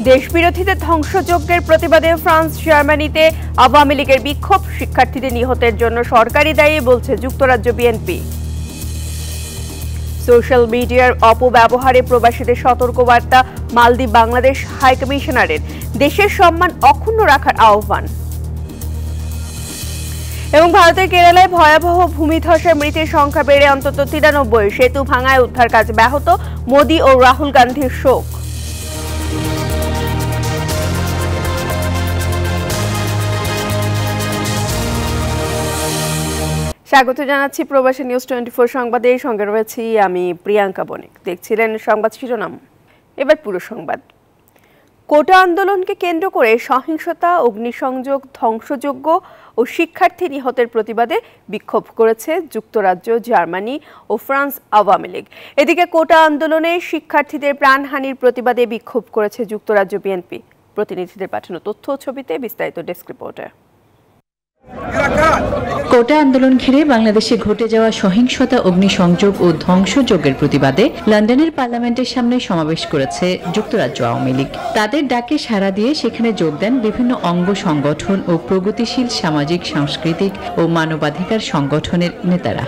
দেশবিরোধীদের ধ্বংসযজ্ঞের প্রতিবাদে ফ্রান্স জার্মানিতে আওয়ামী লীগের বিক্ষোভ, শিক্ষার্থীদের নিহতের জন্য সরকারি দায়ী বলছে যুক্তরাজ্য বিএনপি। সোশ্যাল মিডিয়ার অপব্যবহারে প্রবাসীদের সতর্কবার্তা মালদ্বীপ বাংলাদেশ হাইকমিশনারের, দেশের সম্মান অক্ষুণ্ণ রাখার আহ্বান। এবং ভারতের কেরালায় ভয়াবহ ভূমিধসে মৃতের সংখ্যা বেড়ে অন্তত 93, সেতু ভাঙায় উদ্ধার কাজ ব্যাহত, মোদি ও রাহুল গান্ধীর শোক। স্বাগত জানাচ্ছি প্রবাসী নিউজ 24 সংবাদের সঙ্গে রয়েছি আমি প্রিয়াঙ্কা বণিক। দেখছিলেন সংবাদ শিরোনাম, এবার পুরো সংবাদ। কোটা আন্দোলনকে কেন্দ্র করে সহিংসতা, অগ্নিসংযোগ, ধ্বংসযজ্ঞ ও শিক্ষার্থী নিহতের প্রতিবাদে বিক্ষোভ করেছে যুক্তরাজ্য, জার্মানি ও ফ্রান্স আওয়ামী লীগ। এদিকে কোটা আন্দোলনে শিক্ষার্থীদের প্রাণহানির প্রতিবাদে বিক্ষোভ করেছে যুক্তরাজ্য বিএনপি। প্রতিনিধিদের পাঠানো তথ্য ও ছবিতে বিস্তারিত ডেস্ক রিপোর্টে। কোটা আন্দোলন ঘিরে বাংলাদেশে ঘটে যাওয়া সহিংসতা, অগ্নিসংযোগ ও ধ্বংসযজ্ঞের প্রতিবাদে লন্ডনের পার্লামেন্টের সামনে সমাবেশ করেছে যুক্তরাজ্য আওয়ামী লীগ। তাদের ডাকে সাড়া দিয়ে সেখানে যোগ দেন বিভিন্ন অঙ্গ সংগঠন ও প্রগতিশীল সামাজিক, সাংস্কৃতিক ও মানবাধিকার সংগঠনের নেতারা।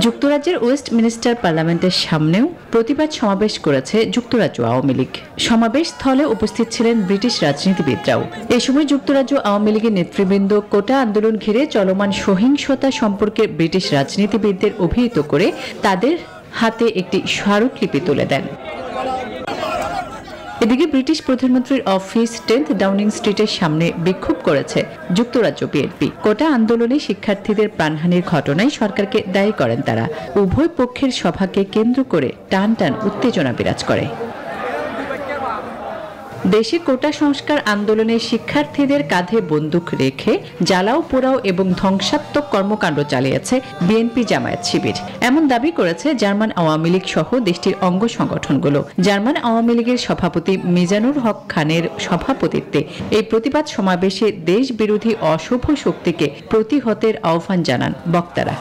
যুক্তরাজ্যের ওয়েস্টমিনিস্টার পার্লামেন্টের সামনেও প্রতিবাদ সমাবেশ করেছে যুক্তরাজ্য আওয়ামী লীগ। সমাবেশ স্থলে উপস্থিত ছিলেন ব্রিটিশ রাজনীতিবিদরাও। এ সময় যুক্তরাজ্য আওয়ামী লীগের নেতৃবৃন্দ কোটা আন্দোলন ঘিরে চলমান সহিংসতা সম্পর্কে ব্রিটিশ রাজনীতিবিদদের অভিহিত করে তাদের হাতে একটি স্মারকলিপি তুলে দেন। এদিকে ব্রিটিশ প্রধানমন্ত্রীর অফিস 10 ডাউনিং স্ট্রিটের সামনে বিক্ষোভ করেছে যুক্তরাজ্য বিএনপি। কোটা আন্দোলনে শিক্ষার্থীদের প্রাণহানির ঘটনায় সরকারকে দায়ী করেন তারা। উভয় পক্ষের সভাকে কেন্দ্র করে টান টান উত্তেজনা বিরাজ করে। দেশে কোটা সংস্কার আন্দোলনে শিক্ষার্থীদের কাঁধে বন্দুক রেখে জ্বালাও পোড়াও এবং ধ্বংসাত্মক কর্মকাণ্ড চালিয়েছে বিএনপি জামায়াত শিবির, এমন দাবি করেছে জার্মান আওয়ামী লীগ সহ দেশটির অঙ্গ সংগঠনগুলো। জার্মান আওয়ামী লীগের সভাপতি মিজানুর হক খানের সভাপতিত্বে এই প্রতিবাদ সমাবেশে দেশ বিরোধী অশুভ শক্তিকে প্রতিহতের আহ্বান জানান বক্তারা।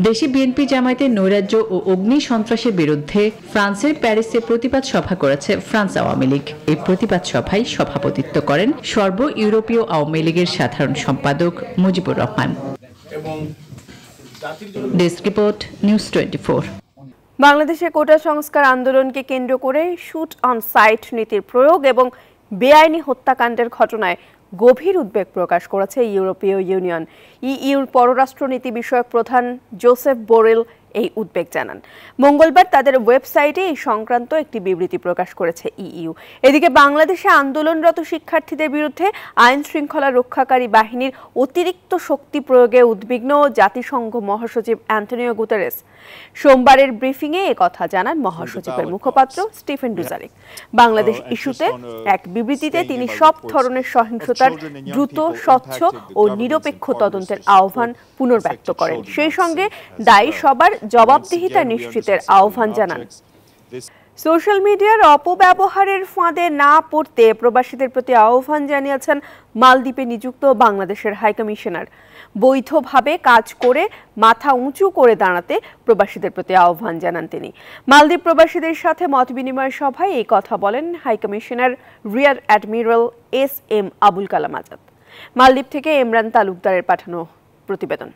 দেশে বিএনপি জামায়াতের নৈরাজ্য ও অগ্নি সন্ত্রাসের বিরুদ্ধে ফ্রান্সের প্যারিসে প্রতিবাদ সভা করেছে ফ্রান্স আওয়ামী লীগ। এই প্রতিবাদ সভায় সভাপতিত্ব করেন সর্ব ইউরোপীয় আওয়ামী লীগের সাধারণ সম্পাদক Mujibur Rahman. Desk report, news 24। বাংলাদেশে কোটা সংস্কার আন্দোলনকে কেন্দ্র করে শুট অন সাইট নীতির প্রয়োগ এবং বেআইনি হত্যাকাণ্ডের ঘটনায় গভীর উদ্বেগ প্রকাশ করেছে ইউরোপীয় ইউনিয়ন। ইইউর পররাষ্ট্রনীতি বিষয়ক প্রধান জোসেফ বোরেল এই উদ্বেগ জানান। মঙ্গলবার তাদের ওয়েবসাইটে এই সংক্রান্ত একটি বিবৃতি প্রকাশ করেছে ইইউ। এদিকে বাংলাদেশে আন্দোলনরত শিক্ষার্থীদের বিরুদ্ধে আইন শৃঙ্খলা রক্ষাকারী বাহিনীর অতিরিক্ত শক্তি প্রয়োগে উদ্বিগ্ন জাতিসংঘ মহাসচিব অ্যান্টনিও গুতেরেস। সোমবারের ব্রিফিংয়ে একথা জানান মহাসচিবের মুখপাত্র স্টিফেন ডুজারিক। বাংলাদেশ ইস্যুতে এক বিবৃতিতে তিনি সব ধরনের সহিংসতার দ্রুত, স্বচ্ছ ও নিরপেক্ষ তদন্তের আহ্বান পুনর্ব্যক্ত করেন। সেই সঙ্গে দায়ী সবার জবাবদিহিতা নিশ্চিতের আহ্বান জানান। সোশ্যাল মিডিয়ার অপব্যবহারের ফাঁদে না পড়তে প্রবাসীদের প্রতি আহ্বান জানিয়েছেন মালদ্বীপে নিযুক্ত বাংলাদেশের হাইকমিশনার। বৈধভাবে কাজ করে মাথা উঁচু করে দাঁড়াতে প্রবাসীদের প্রতি আহ্বান জানান তিনি। মালদ্বীপ প্রবাসীদের সাথে মত বিনিময় সভায় এই কথা বলেন high commissioner rear admiral SM Abul Kalam Azad. Maldives থেকে ইমরান তালুকদারের পাঠানো প্রতিবেদন।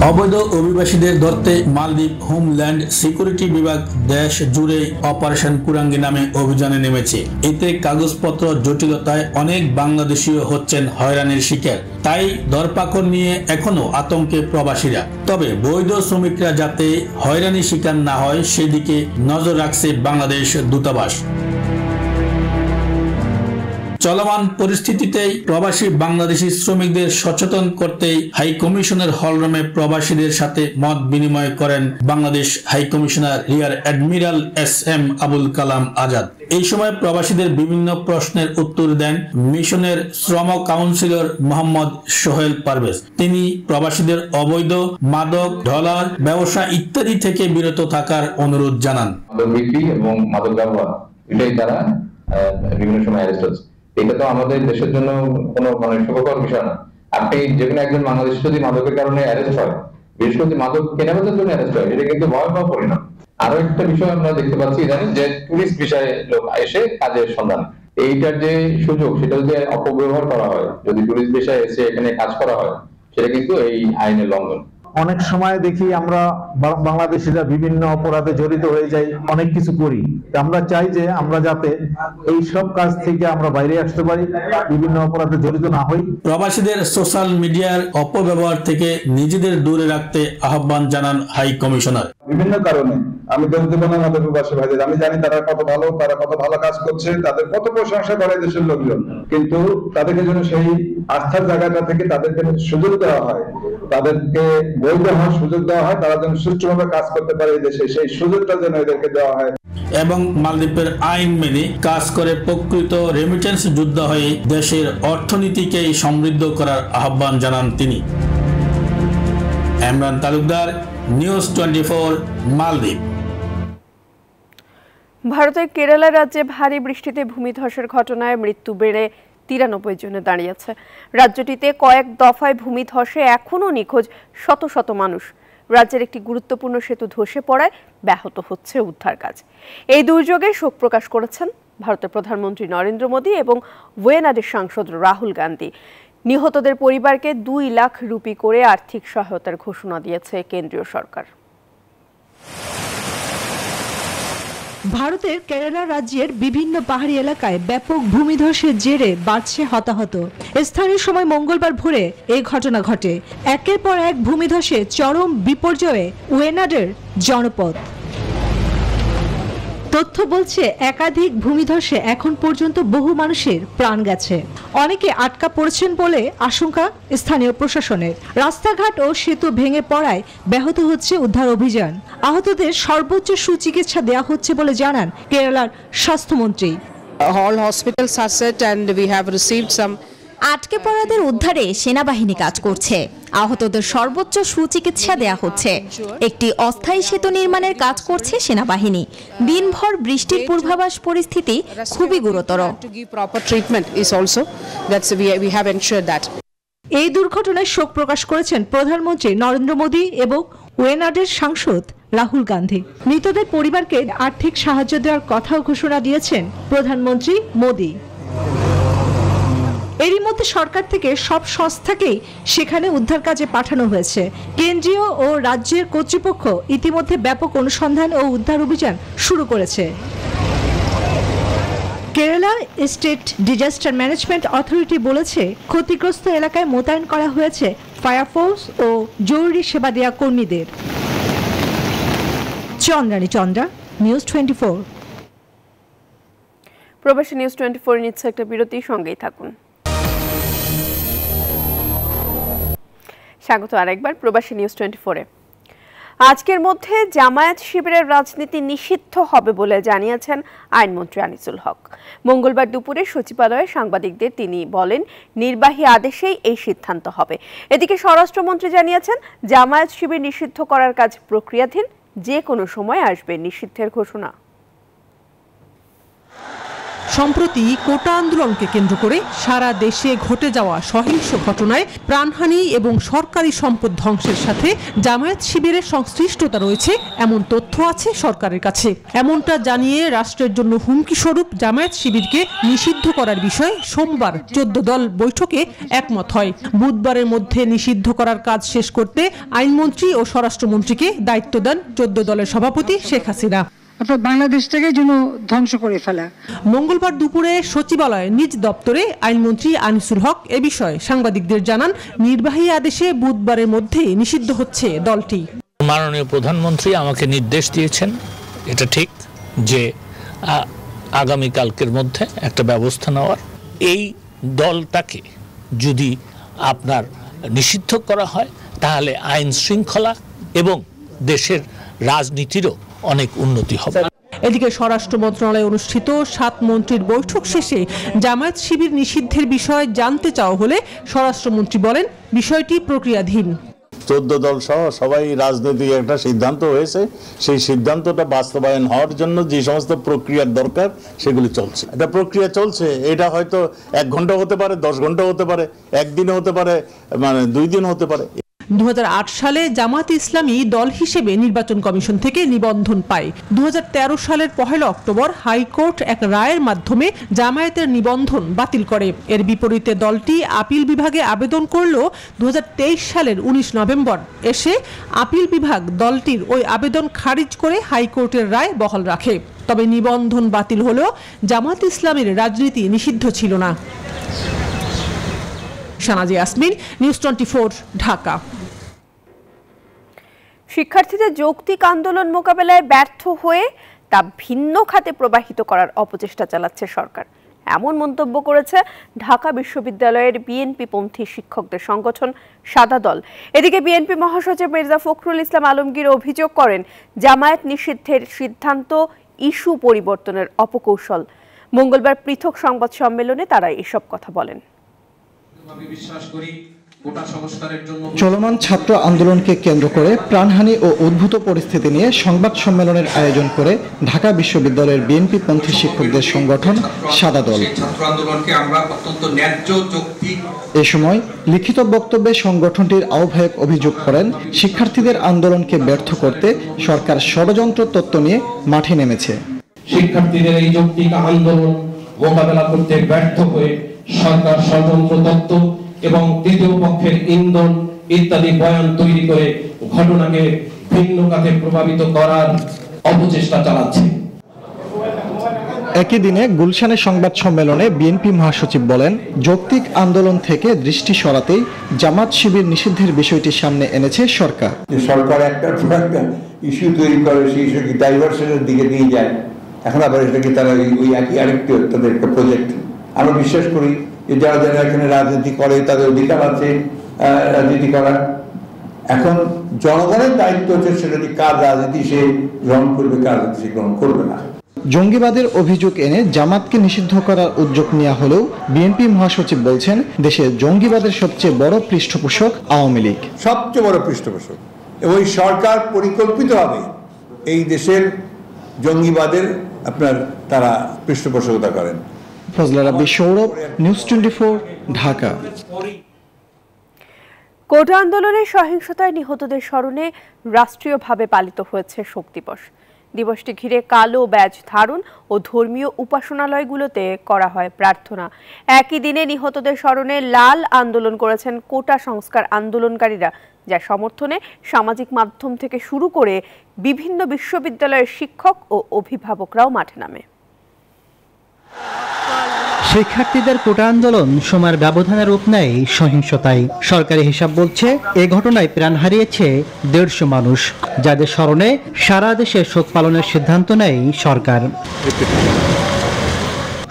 অবৈধ অভিবাসীদের ধরতে মালদ্বীপ হোমল্যান্ড সিকিউরিটি বিভাগ দেশ জুড়ে অপারেশন কুরাঙ্গি নামে অভিযানে নেমেছে। এতে কাগজপত্র জটিলতায় অনেক বাংলাদেশীয় হচ্ছেন হয়রানির শিকার। তাই ধরপাকড় নিয়ে এখনো আতঙ্কে প্রবাসীরা। তবে বৈধ শ্রমিকরা যাতে হয়রানির শিকার না হয় সেদিকে নজর রাখছে বাংলাদেশ দূতাবাস। চলমান পরিস্থিতিতে প্রবাসী বাংলাদেশি শ্রমিকদের সচেতন করতে হাই কমিশনের হলরুমে প্রবাসীদের সাথে মত বিনিময় করেন Bangladesh high commissioner rear admiral SM Abul Kalam Azad. এই সময় প্রবাসীদের বিভিন্ন প্রশ্নের উত্তর দেন মিশনের শ্রম কাউন্সিলর মোহাম্মদ সোহেল পারভেজ। তিনি প্রবাসীদের অবৈধ মাদক, ডলার ব্যবসা ইত্যাদি থেকে বিরত থাকার অনুরোধ জানান। মাদক বিক্রি এবং মাদক ব্যবহার এটাই তারা বিভিন্ন সময় অ্যারেস্ট হচ্ছে। এটা তো আমাদের দেশের জন্য কোনো সুখকর বিষয় না। আপনি যে কোনো একজন বাংলাদেশী যদি মাদকের কারণে অ্যারেস্ট হয় বিশেষ করে মাদক কেনাবেচার জন্য অ্যারেস্ট হয়, এটা কিন্তু ভয়াবহ পরিণাম। আরো একটা বিষয় আমরা দেখতে পাচ্ছি জানেন যে টুরিস্ট বিষয়ে লোক এসে কাজের সন্ধান, এইটার যে সুযোগ সেটা যদি অপব্যবহার করা হয়, যদি টুরিস্ট বিষয়ে এসে এখানে কাজ করা হয়, সেটা কিন্তু এই আইনের লঙ্ঘন। অনেক সময় দেখি আমরা বাংলাদেশিরা বিভিন্ন অপরাধে জড়িত হয়ে যাই, অনেক কিছু করি। আমরা চাই যে আমরা যাতে এই সব কাজ থেকে আমরা বাইরে আসতে পারি, বিভিন্ন অপরাধে জড়িত না হই। প্রবাসীদের সোশ্যাল মিডিয়ার অপব্যবহার থেকে নিজেদের দূরে রাখতে আহ্বান জানান হাই কমিশনার। বিভিন্ন কারণে আমি দোষ দেব না আমাদের প্রবাসী ভাইদের, আমি জানি তারা কত ভালো কাজ করছে, তাদের কত প্রশংসা করে দেশের লোকজন, কিন্তু তাদেরকে যেন সেই আস্থার জায়গাটা থেকে তাদেরকে সুযোগ দেওয়া হয়, তাদেরকে বৈধ হওয়ার সুযোগ দেওয়া হয়, তারা যেন সুষ্ঠুভাবে কাজ করতে পারে এই দেশে, সেই সুযোগটা যেন এদেরকে দেওয়া হয় এবং মালদ্বীপের আইন মেনে কাজ করে প্রকৃত রেমিটেন্স যোদ্ধা হয়ে দেশের অর্থনীতিকেই সমৃদ্ধ করার আহ্বান জানান তিনি। ইমরান তালুকদার, নিউজ 24, মালদ্বীপ। ভারতের কেরালা রাজ্যে ভারী বৃষ্টিতে ভূমিধসের ঘটনায় মৃত্যু বেড়ে 93 জনে দাঁড়িয়েছে। রাজ্যটিতে কয়েক দফায় ভূমিধসে এখনও নিখোঁজ শত শত মানুষ। রাজ্যের একটি গুরুত্বপূর্ণ সেতু ধসে পড়ায় ব্যাহত হচ্ছে উদ্ধার কাজ। এই দুর্যোগে শোক প্রকাশ করেছেন ভারতের প্রধানমন্ত্রী নরেন্দ্র মোদী এবং ওয়েনাডের সাংসদ রাহুল গান্ধী। নিহতদের পরিবারকে 2 লাখ রুপি করে আর্থিক সহায়তার ঘোষণা দিয়েছে কেন্দ্রীয় সরকার। ভারতের কেরালা রাজ্যের বিভিন্ন পাহাড়ি এলাকায় ব্যাপক ভূমিধসের জেরে বাড়ছে হতাহত। স্থানীয় সময় মঙ্গলবার ভোরে এই ঘটনা ঘটে। একের পর এক ভূমিধসে চরম বিপর্যয়ে ওয়েনাডের জনপদ। তথ্য বলছে একাধিক ভূমিধসে এখন পর্যন্ত বহু মানুষের প্রাণ গেছে, অনেকে আটকা পড়েছেন বলে আশঙ্কা স্থানীয় প্রশাসনের। রাস্তাঘাট ও সেতু ভেঙে পড়ায় ব্যাহত হচ্ছে উদ্ধার অভিযান। আহতদের সর্বোচ্চ সুচিকিৎসা দেওয়া হচ্ছে বলে জানান কেরালার স্বাস্থ্যমন্ত্রী। All hospitals are set and we have received some. আটকে পড়াদের উদ্ধারে সেনাবাহিনী কাজ করছে, আহতদের সর্বোচ্চ সুচিকিৎসা দেয়া হচ্ছে। একটি অস্থায়ী সেতু নির্মাণের কাজ করছে সেনাবাহিনী। দিনভর বৃষ্টির পূর্বাভাস, পরিস্থিতি খুবই গুরুতর। এই দুর্ঘটনায় শোক প্রকাশ করেছেন প্রধানমন্ত্রী নরেন্দ্র মোদী এবং ওয়েনাডের সাংসদ রাহুল গান্ধী। মৃতদের পরিবারকে আর্থিক সাহায্য দেওয়ার কথাও ঘোষণা দিয়েছেন প্রধানমন্ত্রী মোদী। এরই মধ্যে সরকার থেকে সব সংস্থাকেই সেখানে উদ্ধার কাজে পাঠানো হয়েছে। কেন্দ্রীয় ও রাজ্যের কর্তৃপক্ষ ইতিমধ্যে ব্যাপক অনুসন্ধান ও উদ্ধার অভিযান শুরু করেছে। Kerala state disaster management authority বলেছে, ক্ষতিগ্রস্ত এলাকায় মোতায়েন করা হয়েছে ফায়ার ফোর্স ও জরুরি সেবা দেওয়া কর্মীদের। চন্দ্রা, নিউজ 24। প্রবাসী নিউজ 24 নিচ্ছে একটা বিরতি, সঙ্গেই থাকুন। স্বাগত আরেকবার প্রবাসী নিউজ 24-এ। আজকের মধ্যে জামায়াত শিবিরের রাজনীতি নিষিদ্ধ হবে বলে জানিয়েছেন আইনমন্ত্রী আনিসুল হক। মঙ্গলবার দুপুরে সচিবালয়ে সাংবাদিকদের তিনি বলেন, নির্বাহী আদেশেই এই সিদ্ধান্ত হবে। এদিকে স্বরাষ্ট্রমন্ত্রী জানিয়েছেন, জামায়াত শিবির নিষিদ্ধ করার কাজ প্রক্রিয়াধীন, যে কোনো সময় আসবে নিষিদ্ধের ঘোষণা। সম্প্রতি কোটা আন্দোলনকে কেন্দ্র করে সারা দেশে ঘটে যাওয়া সহিংস ঘটনায় প্রাণহানি এবং সরকারি সম্পদ ধ্বংসের সাথে জামায়াত শিবিরের সংশ্লিষ্টতা রয়েছে এমন তথ্য আছে সরকারের কাছে। এমনটা জানিয়ে রাষ্ট্রের জন্য হুমকি স্বরূপ জামায়াত শিবিরকে নিষিদ্ধ করার বিষয়ে সোমবার 14 দল বৈঠকে একমত হয়। বুধবারের মধ্যে নিষিদ্ধ করার কাজ শেষ করতে আইনমন্ত্রী ও স্বরাষ্ট্রমন্ত্রীকে দায়িত্ব দেন 14 দলের সভাপতি শেখ হাসিনা। বাংলাদেশটাকে যেন ধ্বংস করে ফেলা। মঙ্গলবার দুপুরে সচিবালয়ে নিজ দপ্তরে আইনমন্ত্রী আনিসুল হক এ বিষয়ে সাংবাদিকদের জানান, নির্বাহী আদেশে বুধবারের মধ্যে নিষিদ্ধ হচ্ছে দলটি। মাননীয় প্রধানমন্ত্রী আমাকে নির্দেশ দিয়েছেন, এটা ঠিক যে আগামী কালকের মধ্যে একটা ব্যবস্থা নেওয়ার। এই দলটাকে যদি আপনার নিষিদ্ধ করা হয় তাহলে আইন শৃঙ্খলা এবং দেশের রাজনীতিরও অনেক উন্নতি হবে। এদিকে স্বরাষ্ট্র মন্ত্রণালয়ে অনুষ্ঠিত 7 মন্ত্রীর বৈঠক শেষে জামায়াত শিবির নিষিদ্ধের বিষয়ে জানতে চাওয়া হলে স্বরাষ্ট্রমন্ত্রী বলেন, বিষয়টি প্রক্রিয়াধীন। 14 দল সহ সবাই রাজনৈতিক একটা সিদ্ধান্ত হয়েছে, সেই সিদ্ধান্তটা বাস্তবায়ন হওয়ার জন্য যে সমস্ত প্রক্রিয়ার দরকার সেগুলি চলছে। এটা প্রক্রিয়া চলছে, এটা হয়তো 1 ঘন্টা হতে পারে, 10 ঘন্টা হতে পারে, 1 দিন হতে পারে, মানে 2 দিন হতে পারে। 2008 সালে জামায়াতে ইসলামী দল হিসেবে নির্বাচন কমিশন থেকে নিবন্ধন পায়। 2013 সালের 1 অক্টোবর হাইকোর্ট এক রায়ের মাধ্যমে জামায়াতের নিবন্ধন বাতিল করে। এর বিপরীতে দলটি আপিল বিভাগে আবেদন করলেও 2023 সালের 19 নভেম্বর এসে আপিল বিভাগ দলটির ওই আবেদন খারিজ করে হাইকোর্টের রায় বহাল রাখে। তবে নিবন্ধন বাতিল হলেও জামায়াত ইসলামের রাজনীতি নিষিদ্ধ ছিল না। শানাজি ইয়াসমিন, নিউজ 24, ঢাকা। শিক্ষার্থীদের যৌক্তিক আন্দোলন মোকাবেলায় ব্যর্থ হয়ে তা ভিন্ন খাতে প্রবাহিত করার অপচেষ্টা চালাচ্ছে সরকার, এমন মন্তব্য করেছে ঢাকা বিশ্ববিদ্যালয়ের বিএনপিপন্থী শিক্ষকদের সংগঠন সাদা দল। এদিকে বিএনপি মহাসচিব মির্জা ফখরুল ইসলাম আলমগীর অভিযোগ করেন, জামায়াত নিষিদ্ধের সিদ্ধান্ত ইস্যু পরিবর্তনের অপকৌশল। মঙ্গলবার পৃথক সংবাদ সম্মেলনে তারা এসব কথা বলেন। চলমান ছাত্র আন্দোলনকে কেন্দ্র করে প্রাণহানি ও উদ্ভূত পরিস্থিতি নিয়ে সংবাদ সম্মেলনের আয়োজন করে ঢাকা বিশ্ববিদ্যালয়ের বিএনপিপন্থী শিক্ষকদের সংগঠন সাদা দল। এ সময় লিখিত বক্তব্যে সংগঠনটির আহ্বায়ক অভিযোগ করেন, শিক্ষার্থীদের আন্দোলনকে ব্যর্থ করতে সরকার ষড়যন্ত্র তত্ত্ব নিয়ে মাঠে নেমেছে। শিক্ষার্থীদের এই যৌক্তিক আন্দোলন মোকাবেলা করতে ব্যর্থ হয়ে সরকার ষড়যন্ত্র তত্ত্ব এবং তৃতীয় পক্ষের ইন্ধন ইত্যাদি বয়ান তৈরি করে ঘটনাকে ভিন্ন খাতে প্রভাবিত করার অপচেষ্টা চালাচ্ছে। একই দিনে গুলশানে সংবাদ সম্মেলনে বিএনপি মহাসচিব বলেন, যৌক্তিক আন্দোলন থেকে দৃষ্টি সরাতেই জামাত শিবির নিষিদ্ধের বিষয়টি সামনে এনেছে সরকার। সরকার একটা ইস্যু তৈরি করে, সেই ইস্যুকে ডাইভার্সনের দিকে নিয়ে যায়। এখন আবার এটাকে তারা ওই একই আরেকটি তাদের একটা প্রজেক্ট। আমরা বিশ্বাস করি যে যারা যারা এখানে রাজনীতি করে তাদের অধিকার আছে রাজনীতি করার। এখন জনগণের দায়িত্ব হচ্ছে সেটা কার রাজনীতি সে গ্রহণ করবে, কার রাজনীতি সে গ্রহণ করবে না। জঙ্গিবাদের অভিযোগ এনে জামাতকে নিষিদ্ধ করার উদ্যোগ নেওয়া হলেও বিএনপি মহাসচিব বলছেন, দেশে জঙ্গিবাদের সবচেয়ে বড় পৃষ্ঠপোষক আওয়ামী লীগ। সবচেয়ে বড় পৃষ্ঠপোষক ওই সরকার পরিকল্পিতভাবে এই দেশের জঙ্গিবাদের তারা পৃষ্ঠপোষকতা করেন। ফজলা রাব্বি, সৌরভ, নিউজ 24, ঢাকা। কোটা আন্দোলনের সহিংসতায় নিহতদের স্মরণে রাষ্ট্রীয়ভাবে পালিত হয়েছে শোক দিবস। দিবসটি ঘিরে কালো ব্যাজ ধারণ ও ধর্মীয় উপাসনালয়গুলোতে করা হয় প্রার্থনা। একই দিনে নিহতদের স্মরণে লাল আন্দোলন করেছেন কোটা সংস্কার আন্দোলনকারীরা, যার সমর্থনে সামাজিক মাধ্যম থেকে শুরু করে বিভিন্ন বিশ্ববিদ্যালয়ের শিক্ষক ও অভিভাবকরাও মাঠে নামে। শিক্ষার্থীদের কোটা আন্দোলন সময়ের ব্যবধানের রূপ নেয় সহিংসতায়। সরকারি হিসাব বলছে এ ঘটনায় প্রাণ হারিয়েছে 150 মানুষ, যাদের স্মরণে সারা দেশে শোক পালনের সিদ্ধান্ত নেয় সরকার।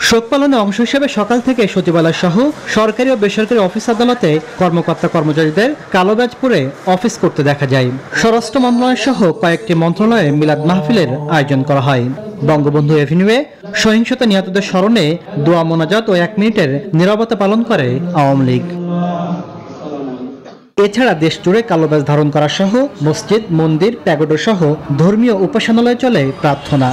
শোক পালনে অংশ হিসেবে সকাল থেকে সচিবালয় সহ সরকারি ও বেসরকারি অফিস আদালতে কর্মকর্তা কর্মচারীদের কালো ব্যাজ পরে অফিস করতে দেখা যায়। স্বরাষ্ট্র মন্ত্রণালয় সহ কয়েকটি মন্ত্রণালয়ে মিলাদ মাহফিলের আয়োজন করা হয়। বঙ্গবন্ধু এভিনিউয়ে সহিংসতা নিহতদের স্মরণে দোয়া মোনাজাত ও 1 মিনিটের নীরবতা পালন করে আওয়ামী লীগ। এছাড়া দেশ জুড়ে কালো ব্যাজ ধারণ করা সহ মসজিদ, মন্দির, প্যাগোডা সহ ধর্মীয় উপাসনালয়ে চলে প্রার্থনা।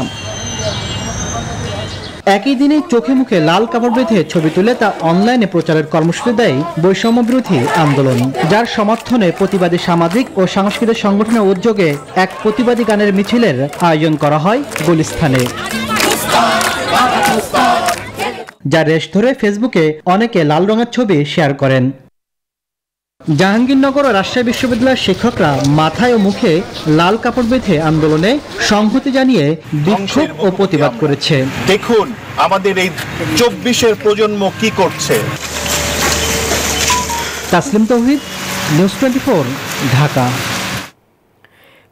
একই দিনে চোখে মুখে লাল কাপড় বেঁধে ছবি তুলে তা অনলাইনে প্রচারের কর্মসূচি দেয় বৈষম্য বিরোধী আন্দোলন, যার সমর্থনে প্রতিবাদী সামাজিক ও সাংস্কৃতিক সংগঠনের উদ্যোগে এক প্রতিবাদী গানের মিছিলের আয়োজন করা হয় গুলিস্তানে। যার রেশ ধরে ফেসবুকে অনেকে লাল রঙের ছবি শেয়ার করেন। জাহাঙ্গীরনগর ও রাজশাহী বিশ্ববিদ্যালয়ের শিক্ষকরা মাথায় ও মুখে লাল কাপড় বেঁধে আন্দোলনে সংহতি জানিয়ে বিক্ষোভ ও প্রতিবাদ করেছে। দেখুন আমাদের এই 24-এর প্রজন্ম কি করছে। তাসলিম তৌহিদ, নিউজ 24, ঢাকা।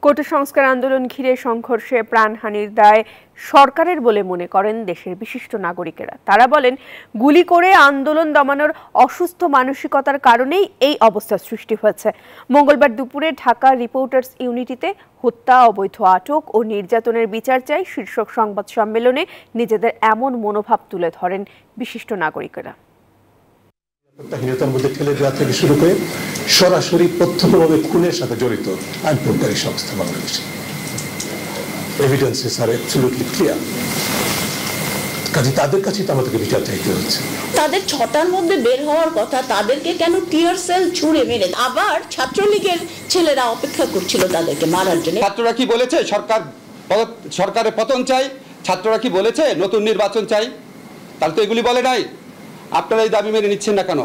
কোটা সংস্কার আন্দোলন ঘিরে সংঘর্ষে প্রাণহানির দায় সরকারের বলে মনে করেন দেশের বিশিষ্ট নাগরিকেরা। তারা বলেন, গুলি করে আন্দোলন দমানোর অসুস্থ মানসিকতার কারণেই এই অবস্থার সৃষ্টি হয়েছে। মঙ্গলবার দুপুরে ঢাকা রিপোর্টার্স ইউনিটিতে হত্যা, অবৈধ আটক ও নির্যাতনের বিচার চাই শীর্ষক সংবাদ সম্মেলনে নিজেদের এমন মনোভাব তুলে ধরেন বিশিষ্ট নাগরিকেরা। হীনতার মধ্যে ঠেলে দেওয়া থেকে শুরু করে সরাসরি প্রত্যক্ষভাবে খুনের সাথে জড়িত আইনপ্রয়োগকারী সংস্থা বাংলাদেশে এভিডেন্সেস আর অ্যাবসলিউটলি ক্লিয়ার। কাজে তাদের কাছে তো আমাদেরকে বিচার চাইতে হচ্ছে। তাদের 6টার মধ্যে বের হওয়ার কথা, তাদেরকে কেন টিয়ার সেল ছুঁড়ে মেরে, আবার ছাত্রলীগের ছেলেরা অপেক্ষা করছিল তাদেরকে মারার জন্য। ছাত্ররা কি বলেছে সরকারের পতন চাই? ছাত্ররা কি বলেছে নতুন নির্বাচন চাই? তাহলে তো এগুলি বলে নাই। আপনারা এই দাবি মেনে নিচ্ছেন না কেন?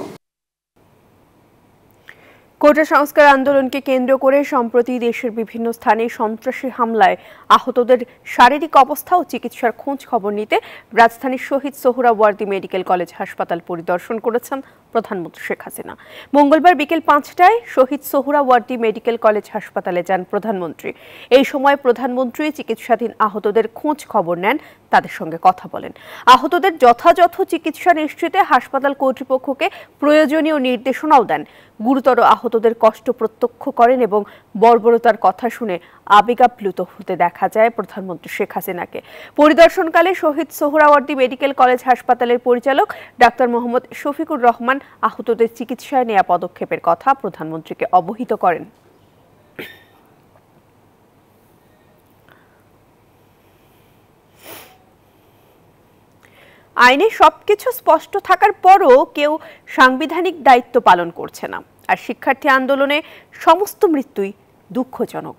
কোটা সংস্কার আন্দোলনকে কেন্দ্র করে সম্প্রতি দেশের বিভিন্ন স্থানে সন্ত্রাসী হামলায় আহতদের শারীরিক অবস্থা ও চিকিৎসার খোঁজ খবর নিতে রাজধানীর শহীদ সোহরাওয়ার্দী মেডিকেল কলেজ হাসপাতাল পরিদর্শন করেছেন প্রধানমন্ত্রী শেখ হাসিনা। মঙ্গলবার বিকেল 5টায় শহীদ সোহরাওয়ার্দী মেডিকেল কলেজ হাসপাতালে যান প্রধানমন্ত্রী। এই সময় প্রধানমন্ত্রী চিকিৎসাধীন আহতদের খোঁজ খবর নেন, তাদের সঙ্গে কথা বলেন। আহতদের যথাযথ চিকিৎসা নিশ্চিতে হাসপাতাল কর্তৃপক্ষকে প্রয়োজনীয় নির্দেশনাও দেন। গুরুতর আহতদের কষ্ট প্রত্যক্ষ করেন এবং বর্বরতার কথা শুনে আবেগাপ্লুত হতে দেখা যায় প্রধানমন্ত্রী শেখ হাসিনাকে। পরিদর্শনকালে শহীদ সোহরাওয়ার্দী মেডিকেল কলেজ হাসপাতালের পরিচালক ডাক্তার মোহাম্মদ শফিকুর রহমান আহতদের চিকিৎসায় নেওয়া পদক্ষেপের কথা প্রধানমন্ত্রীকে অবহিত করেন। আইনে সবকিছু স্পষ্ট থাকার পরও কেউ সাংবিধানিক দায়িত্ব পালন করছে না, আর শিক্ষার্থী আন্দোলনে সমস্ত মৃত্যুই দুঃখজনক।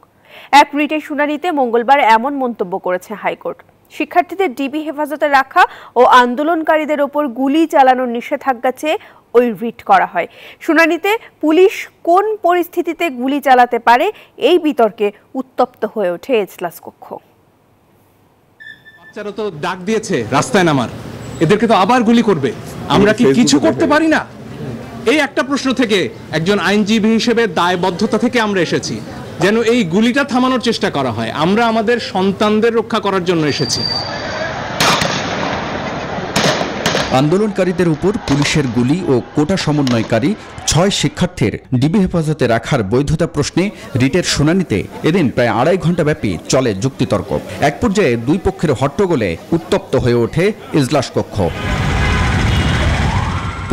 এক রিটের শুনানিতে মঙ্গলবার এমন মন্তব্য করেছে হাইকোর্ট। শিক্ষার্থীদের ডিবি হেফাজতে রাখা ও আন্দোলনকারীদের ওপর গুলি চালানোর নিষেধাজ্ঞা চেয়ে ওই রিট করা হয়। শুনানিতে পুলিশ কোন পরিস্থিতিতে গুলি চালাতে পারে এই বিতর্কে উত্তপ্ত হয়ে ওঠে এজলাস কক্ষ। বাচ্চারা তো ডাক দিয়েছে রাস্তায় নামার, এদেরকে তো আবার গুলি করবে, আমরা কি কিছু করতে পারি না? এই একটা প্রশ্ন থেকে একজন আইনজীবী হিসেবে দায়বদ্ধতা থেকে আমরা এসেছি যেন এই গুলিটা থামানোর চেষ্টা করা হয়। আমরা আমাদের সন্তানদের রক্ষা করার জন্য এসেছি। আন্দোলনকারীদের উপর পুলিশের গুলি ও কোটা সমন্বয়কারী 6 শিক্ষার্থীর ডিবি হেফাজতে রাখার বৈধতা প্রশ্নে রিটের শুনানিতে এদিন প্রায় 2.5 ঘণ্টা ব্যাপী চলে যুক্তিতর্ক। এক পর্যায়ে দুই পক্ষের হট্টগোলে উত্তপ্ত হয়ে ওঠে ইজলাস কক্ষ।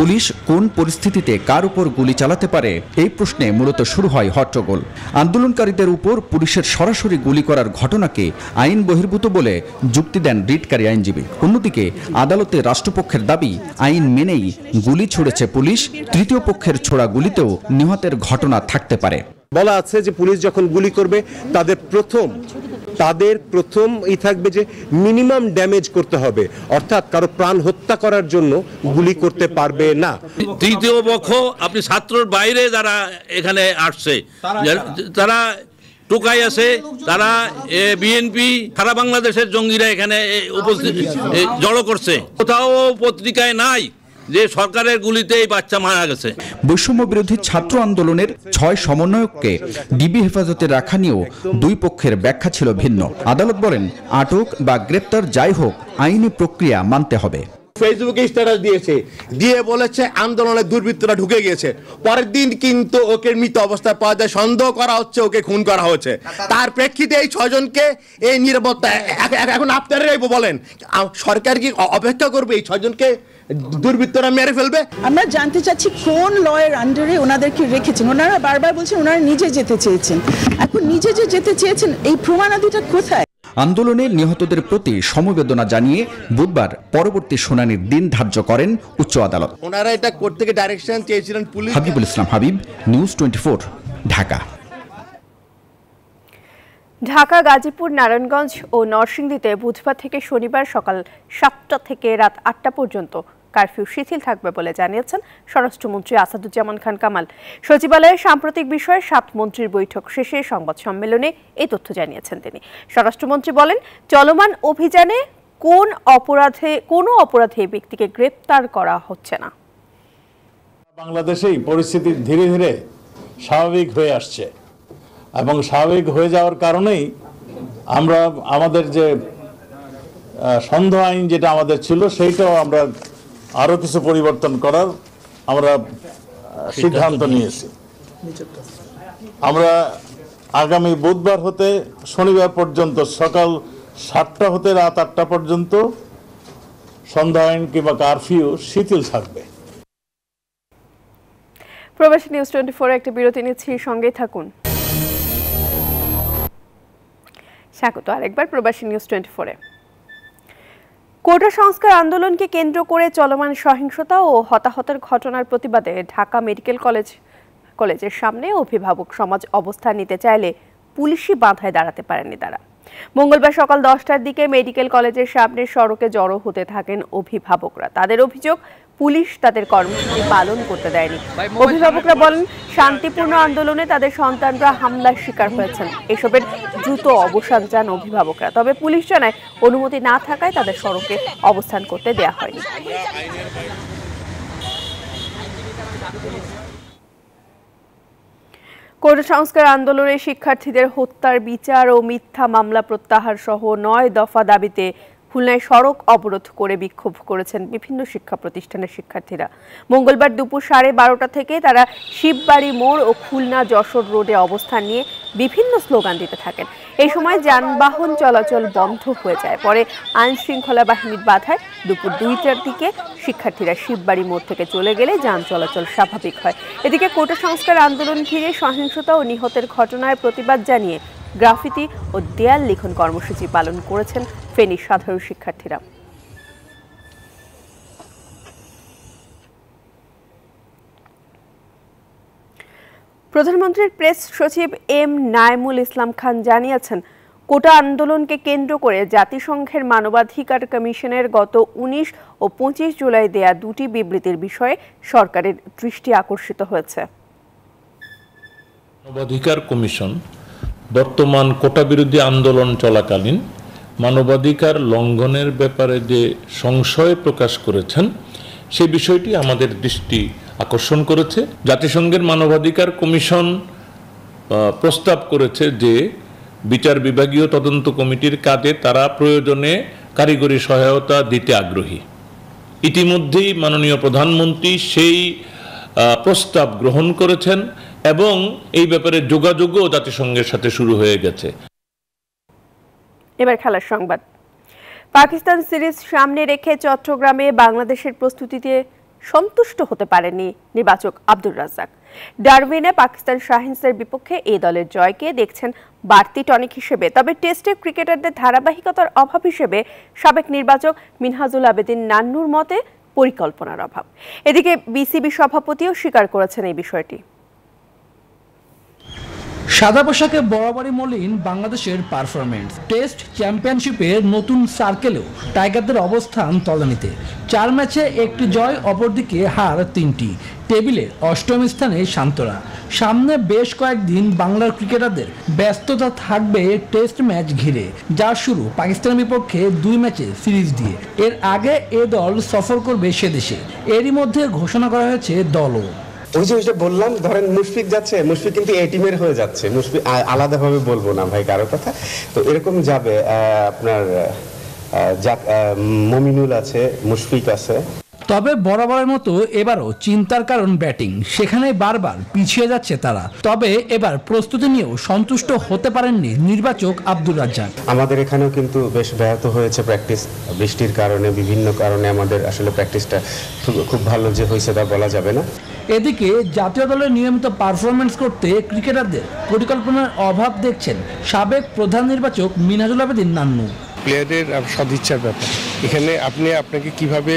পুলিশ কোন পরিস্থিতিতে কার উপর গুলি চালাতে পারে এই প্রশ্নে মূলত শুরু হয় হট্টগোল। আন্দোলনকারীদের উপর পুলিশের সরাসরি গুলি করার ঘটনাকে আইন বহির্ভূত বলে যুক্তি দেন রিটকারী আইনজীবী। অন্যদিকে আদালতে রাষ্ট্রপক্ষের দাবি আইন মেনেই গুলি ছুড়েছে পুলিশ, তৃতীয় পক্ষের ছোড়া গুলিতেও নিহতের ঘটনা থাকতে পারে। বলা আছে যে পুলিশ যখন গুলি করবে তাদের প্রথম থাকবে যে মিনিমাম ড্যামেজ করতে হবে, অর্থাৎ কারো প্রাণ হত্যা করার জন্য গুলি করতে পারবে না। তৃতীয় পক্ষ আপনি ছাত্রর বাইরে যারা এখানে আসছে, তারা টোকাই আছে, তারা বিএনপি সারা বাংলাদেশের জঙ্গিরা এখানে উপস্থিত জড়ো করছে। কোথাও পত্রিকায় নাই যে সরকারের গুলিতে এই বাচ্চা মারা গেছে। বৈষম্য বিরোধী ছাত্র আন্দোলনের 6 সমন্বয়ককে ডিবি হেফাজতে রাখা নিয়েও দুই পক্ষের ব্যাখ্যা ছিল ভিন্ন। আদালত বলেন আটক বা গ্রেপ্তার যাই হোক আইনি প্রক্রিয়া মানতে হবে। ফেসবুকে স্ট্যাটাস দিয়েছে, দিয়ে বলেছে আন্দোলনের দুর্বৃত্তরা ঢুকে গিয়েছে। পরের দিন কিন্তু ওকে মৃত অবস্থায় পাওয়া যায়, সন্দেহ করা হচ্ছে ওকে খুন করা হয়েছে। তার প্রেক্ষিতে এই 6 জনকে এই নিরাপত্তা এখন আপনারাই বলেন, সরকার কি অপেক্ষা করবে এই 6 জনকে দুর্বৃত্তরা মেরে ফেলবে? আমরা জানতে চাচ্ছি কোন লয়ের আন্ডারে ওনাদেরকে রেখেছেন। ওনারা বারবার বলছেন ওনারা নিজে যেতে চেয়েছেন, এখন নিজে যে যেতে চেয়েছেন এই প্রমাণাদিটা কোথায়? আন্দোলনে নিহতদের প্রতি সমবেদনা জানিয়ে বুধবার পরবর্তী শুনানির দিন ধার্য করেন উচ্চ আদালত। ওনারা এটা কোর্ট থেকে ডাইরেকশন চেয়েছিলেন পুলিশ। হাবিবুল ইসলাম হাবিব, নিউজ 24, ঢাকা। ঢাকা, গাজীপুর, নারায়ণগঞ্জ ও নরসিংদীতে বুধবার থেকে শনিবার সকাল 7টা থেকে রাত 8টা পর্যন্ত কারফিউ শিথিল থাকবে বলে জানিয়েছেন স্বরাষ্ট্রমন্ত্রী আসাদুজ্জামান খান কামাল। সচিবালয়ে সাম্প্রতিক বিষয়ে 7 মন্ত্রীর বৈঠক শেষে সংবাদ সম্মেলনে এই তথ্য জানিয়েছেন তিনি। স্বরাষ্ট্রমন্ত্রী বলেন, চলমান অভিযানে কোনো অপরাধে ব্যক্তিকে গ্রেপ্তার করা হচ্ছে না। বাংলাদেশেই পরিস্থিতি ধীরে ধীরে স্বাভাবিক হয়ে আসছে এবং স্বাভাবিক হয়ে যাওয়ার কারণেই আমরা আমাদের যে সন্দেহ আইন যেটা আমাদের ছিল সেইটাও আমরা আরো কিছু পরিবর্তন করার আমরা সিদ্ধান্ত নিয়েছি। আমরা আগামী বুধবার হতে শনিবার পর্যন্ত সকাল 7টা হতে রাত 8টা পর্যন্ত সন্ধ্যা আইন কিংবা কারফিউ শিথিল থাকবে। প্রবাসী নিউজ 24 একটা বিরতি নিচ্ছি, সঙ্গে থাকুন। স্বাগত আরেকবার প্রবাসী নিউজ 24-এ। কোটা সংস্কার আন্দোলনকে কেন্দ্র করে চলমান সহিংসতা ও হতাহতের ঘটনার প্রতিবাদে ঢাকা মেডিকেল কলেজের সামনে অভিভাবক সমাজ অবস্থান নিতে চাইলে পুলিশি বাধায় দাঁড়াতে পারেনি তারা। মঙ্গলবার সকাল 10টার দিকে মেডিকেল কলেজের সামনে সড়কে জড়ো হতে থাকেন অভিভাবকরা। তাদের অভিযোগ, পুলিশ তাদের কর্মসূচি পালন করতে দেয়নি। অভিভাবকরা বলেন, শান্তিপূর্ণ আন্দোলনে তাদের সন্তানরা হামলার শিকার হয়েছেন। এসবের দ্রুত অবসান চান অভিভাবকরা। তবে পুলিশ জানায়, অনুমতি না থাকায় তাদের সড়কে অবস্থান করতে দেয়া হয়নি। কোটা সংস্কার আন্দোলনে শিক্ষার্থীদের হত্যার বিচার ও মিথ্যা মামলা প্রত্যাহার সহ 9 দফা দাবিতে খুলনায় সড়ক অবরোধ করে বিক্ষোভ করেছেন বিভিন্ন শিক্ষা প্রতিষ্ঠানের শিক্ষার্থীরা। মঙ্গলবার দুপুর 12:30 থেকে তারা শিববাড়ি মোড় ও খুলনা যশোর রোডে অবস্থান নিয়ে বিভিন্ন স্লোগান দিতে থাকেন। এই সময় যানবাহন চলাচল বন্ধ হয়ে যায়। পরে আইন শৃঙ্খলা বাহিনীর বাধায় দুপুর 2টার দিকে শিক্ষার্থীরা শিববাড়ি মোড় থেকে চলে গেলে যান চলাচল স্বাভাবিক হয়। এদিকে কোটা সংস্কার আন্দোলন ঘিরে সহিংসতা ও নিহতের ঘটনায় প্রতিবাদ জানিয়ে গ্রাফিতি ও দেয়াল লিখন কর্মসূচি পালন করেছেন ফেনীর সাধারণ শিক্ষার্থীরা। প্রধানমন্ত্রীর প্রেস সচিব এম নাইমুল ইসলাম খান জানিয়েছেন, কোটা আন্দোলনকে কেন্দ্র করে জাতিসংঘের মানবাধিকার কমিশনের গত 19 ও 25 জুলাই দেয়া দুটি বিবৃতির বিষয়ে সরকারের দৃষ্টি আকর্ষিত হয়েছে। মানবাধিকার কমিশন বর্তমান কোটা বিরোধী আন্দোলন চলাকালীন মানবাধিকার লঙ্ঘনের ব্যাপারে যে সংশয় প্রকাশ করেছেন, সেই বিষয়টি আমাদের দৃষ্টি আকর্ষণ করেছে। জাতিসংঘের মানবাধিকার কমিশন প্রস্তাব করেছে যে বিচার বিভাগীয় তদন্ত কমিটির কাজে তারা প্রয়োজনে কারিগরি সহায়তা দিতে আগ্রহী। ইতিমধ্যেই মাননীয় প্রধানমন্ত্রী সেই প্রস্তাব গ্রহণ করেছেন এবং এই ব্যাপারে যোগাযোগও জাতিসংঘের সাথে শুরু হয়ে গেছে। এবার খেলার সংবাদ। পাকিস্তান সিরিজ সামনে রেখে চট্টগ্রামে বাংলাদেশের প্রস্তুতিতে সন্তুষ্ট হতে পারেননি নির্বাচক আব্দুর রাজ্জাক। ডারউইনে পাকিস্তান শাহিনসের বিপক্ষে এই দলের জয়কে দেখছেন বাড়তি টনিক হিসেবে। তবে টেস্টে ক্রিকেটারদের ধারাবাহিকতার অভাব হিসেবে সাবেক নির্বাচক মিনহাজুল আবেদিন নান্নুর মতে পরিকল্পনার অভাব। এদিকে বিসিবি সভাপতিও স্বীকার করেছেন এই বিষয়টি। সাদা পোশাকে বরাবরই মলিন বাংলাদেশের পারফরমেন্স। টেস্ট চ্যাম্পিয়নশিপে নতুন সার্কেলেও টাইগারদের অবস্থান তলানিতে। 4 ম্যাচে একটি জয়, অপরদিকে হার 3টি। টেবিলে 8ম স্থানে শান্তরা। সামনে বেশ কয়েকদিন বাংলার ক্রিকেটারদের ব্যস্ততা থাকবে টেস্ট ম্যাচ ঘিরে, যার শুরু পাকিস্তানের বিপক্ষে 2 ম্যাচে সিরিজ দিয়ে। এর আগে এ দল সফর করবে সে দেশে। এরই মধ্যে ঘোষণা করা হয়েছে দলও। ওই যে বললাম, ধরেন মুশফিক যাচ্ছে, মুশফিক কিন্তু এ টিমের হয়ে যাচ্ছে। মুশফিক আলাদাভাবে বলবো না ভাই কারো কথা, তো এরকম যাবে। আপনার মমিনুল আছে, মুশফিক আছে। তবে বরাবরের মতো এবারও চিন্তার কারণ ব্যাটিং, সেখানে বারবার পিছিয়ে যাচ্ছে তারা। তবে এবার প্রস্তুতি নিয়েও সন্তুষ্ট হতে পারেননি নির্বাচক আব্দুর রাজ্জাক। আমাদের এখানেও কিন্তু বেশ ব্যাহত হয়েছে প্র্যাকটিস, বৃষ্টির কারণে, বিভিন্ন কারণে আমাদের আসলে প্র্যাকটিসটা খুব ভালো যে হয়েছে তা বলা যাবে না। এদিকে জাতীয় দলের নিয়মিত পারফরমেন্স করতে ক্রিকেটারদের পরিকল্পনার অভাব দেখছেন সাবেক প্রধান নির্বাচক মিনহাজুল আবেদিন নান্নু। প্লেয়ারের সদিচ্ছার ব্যাপার, এখানে আপনাকে কিভাবে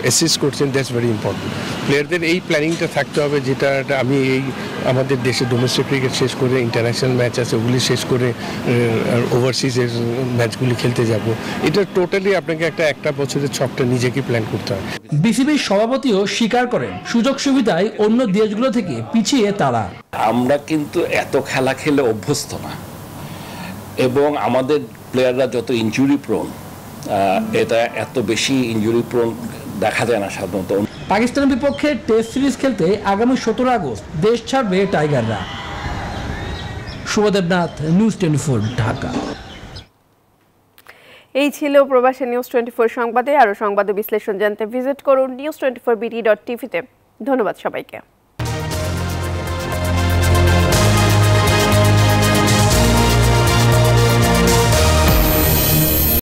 অ্যাসিস্ট করছেন, দ্যাটস ভেরি ইম্পর্টেন্ট। প্লেয়ারদের এই প্ল্যানিংটা থাকতে হবে, যেটা আমি এই আমাদের দেশে ডোমেস্টিক ক্রিকেট শেষ করে ইন্টারন্যাশনাল ম্যাচ আছে, ওগুলি শেষ করে ওভারসিজের ম্যাচগুলি খেলতে যাব। এটা টোটালি আপনাকে একটা বছরের ছকটা নিজেকে প্ল্যান করতে হবে। বিসিবির সভাপতিও স্বীকার করেন সুযোগ সুবিধায় অন্য দেশগুলো থেকে পিছিয়ে তারা। আমরা কিন্তু এত খেলা খেলে অভ্যস্ত না, এবং আমাদের প্লেয়াররা যত ইনজুরি প্রোন, এটা এত বেশি ইনজুরি প্রোন দেখা যায় না সাধারণত। পাকিস্তানের বিপক্ষে টেস্ট সিরিজ খেলতে আগামী 17 আগস্ট দেশ ছাড়বে টাইগাররা। শুভদেবনাথ, নিউজ 24, ঢাকা। এই ছিল প্রবাসী নিউজ 24 সংবাদে। আরো সংবাদ বিশ্লেষণ জানতে ভিজিট করুন news24bd.tv তে। ধন্যবাদ সবাইকে।